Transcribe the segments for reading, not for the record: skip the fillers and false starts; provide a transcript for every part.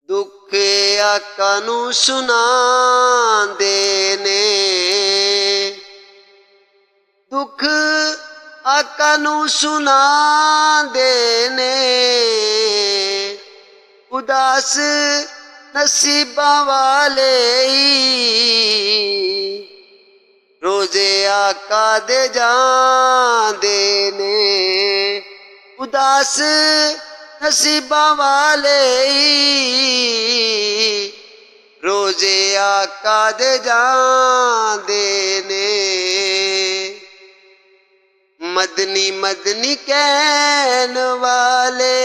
दुख आका नू सुनांदे ने, दुख आका नू सुनांदे ने, उदास नसीबां वाले रोजे आका दे जांदे ने, उदास नसीबां वाले रोजे आका दे जांदे ने। मदनी मदनी कहन वाले,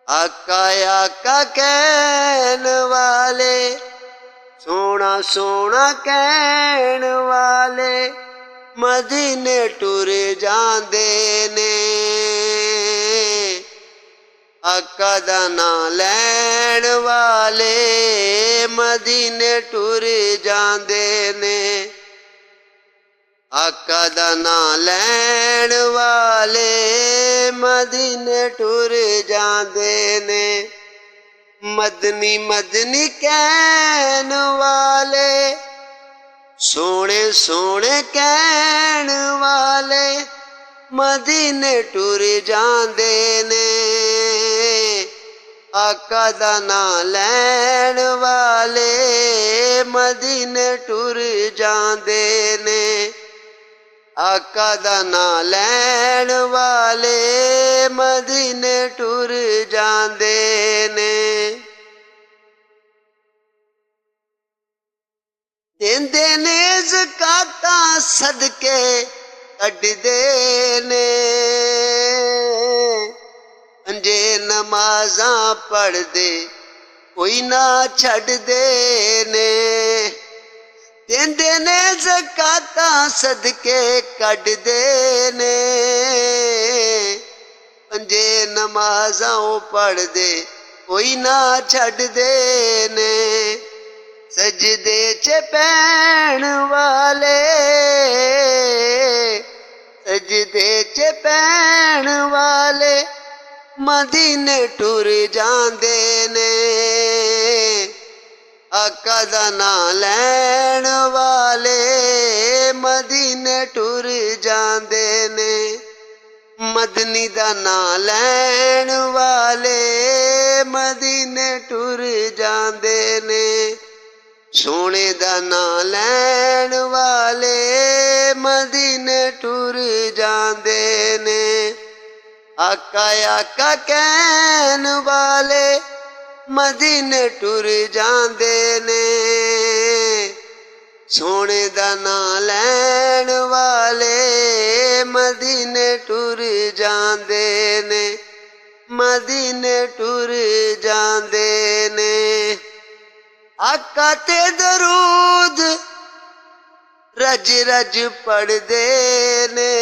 आका आका कहन वाले, सोना सोना कहन वाले मदीने टुर जांदे ने। आका दा नां लैण वाले मदीने टुर जांदे ने, आका दा नां लैण वाले मदीने टुर जांदे ने। मदनी मदनी कहन वाले, सोने सोने कहन वाले मदीने टुर जांदे ने। आका दा नां लैण वाले मदीने टुर जांदे ने, आका दा नां लैण वाले मदीने टुर जांदे ने। देंदे ने ज़कातां सदके कढदे ने, पंजे नमाज़ां पढ़दे कोई ना छड्डदे ने। देंदे ने ज़कातां सदके कढदे ने, पंजे नमाज़ां पढ़दे कोई ना छड्डदे ने। सजदे च पैण वाले, सजदे च पैण वाले मदीने टुर जांदे ने। आका दा नां लैण वाले मदीने टुर जांदे ने। मदनी दा नां लैण वाले मदीने टुर जांदे ने। सोने दा नां लैण वाले मदीने टुर जांदे ने। आका आका कहन वाले मदीने टुर जांदे ने। सोने दा नां लैण वाले मदीने टुर जांदे ने, मदीने टुर जांदे ने। आका ते दरूद रज रज पढ़दे ने,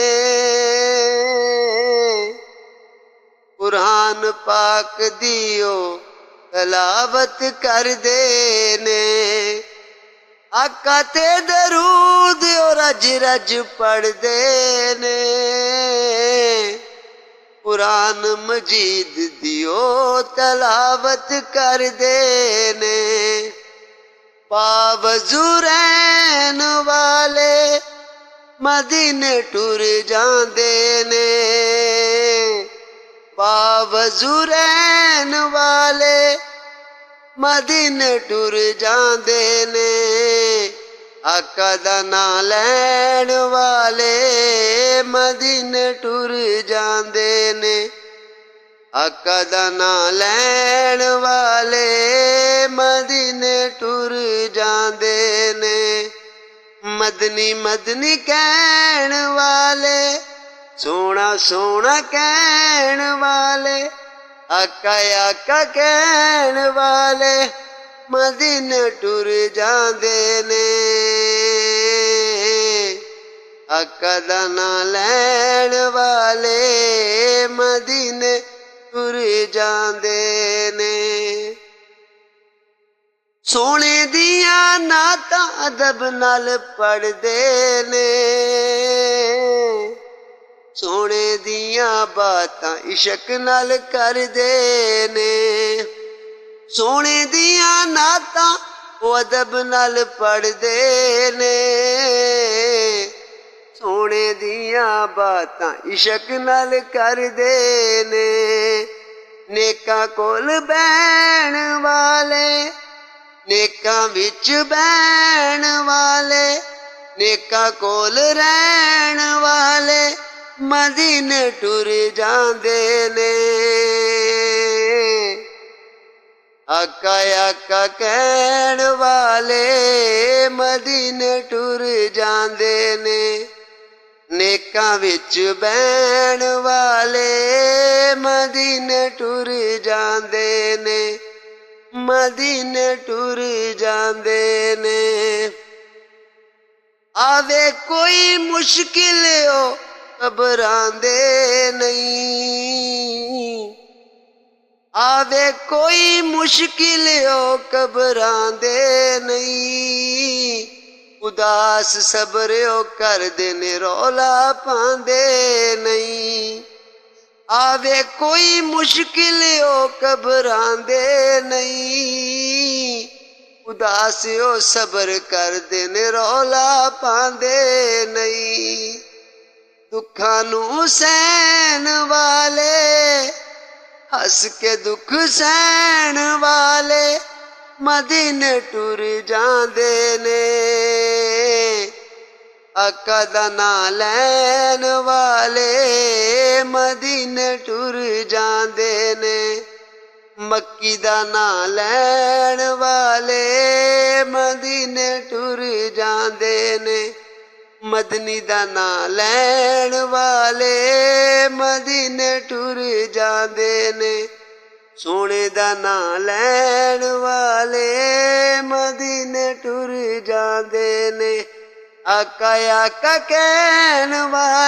कुरान पाक दियो तलावत करदे ने। आका ते दरूद रज रज पढ़दे ने, कुरान मजीद दियो तलावत करदे ने। पावज़ू रहन वाले मदीने टुर जांदे ने, पावज़ू रहन वाले मदीने टुर जांदे ने। आका दा नां लैण वाले मदीने टुर जांदे ने। आका दा नां लैण वाले मदीने टुर जांदे ने। मदनी मदनी कहन वाले, सोना सोना कहन वाले, आका आका कहन वाले मदीने टुर जांदे ने। आका दा नां लैण वाले मदीने टुर जांदे ने। सोने दियां नातां अदब नाल पढ़दे ने, सोने दियां बातां इश्क नाल करदे ने। सोने दिया नातां ਉਹ ਅਦਬ ਨਾਲ ਪੜਦੇ ਨੇ, ਸੋਹਣੇ ਦੀਆਂ ਬਾਤਾਂ ਇਸ਼ਕ ਨਾਲ ਕਰਦੇ ਨੇ। ਨੇਕਾਂ ਕੋਲ ਬਹਿਣ ਵਾਲੇ, ਨੇਕਾਂ ਵਿੱਚ ਬਹਿਣ ਵਾਲੇ, ਨੇਕਾਂ ਕੋਲ ਰਹਿਣ ਵਾਲੇ ਮਦੀਨੇ ਟੁਰ ਜਾਂਦੇ ਨੇ। आका आका कहण वाले मदीने टुर जांदे ने, नेकां विच बहण वाले मदीने टुर जांदे ने, मदीने टुर जांदे ने। आवे कोई मुश्किल ओ घबरांदे नहीं, आवे कोई मुश्किल ओ घबरांदे नहीं। उदास सबर ओ करदे ने रौला पांदे नहीं। आवे कोई मुश्किल ओ घबरांदे नहीं। उदास ओ सबर करदे ने रौला पांदे नहीं। दुखां नूं सहन वाले, हस के दुख सहन वाले मदीने टुर जांदे ने। आका दा नां लैन वाले मदीने टुर जांदे ने। मक्की दा नां लैन वाले मदीने टुर जांदे ने। मदनी दा नां लैण वाले मदीने टुर जांदे ने। सोने दा नां लैण वाले मदीने टुर जांदे ने। आका आका कहण वाले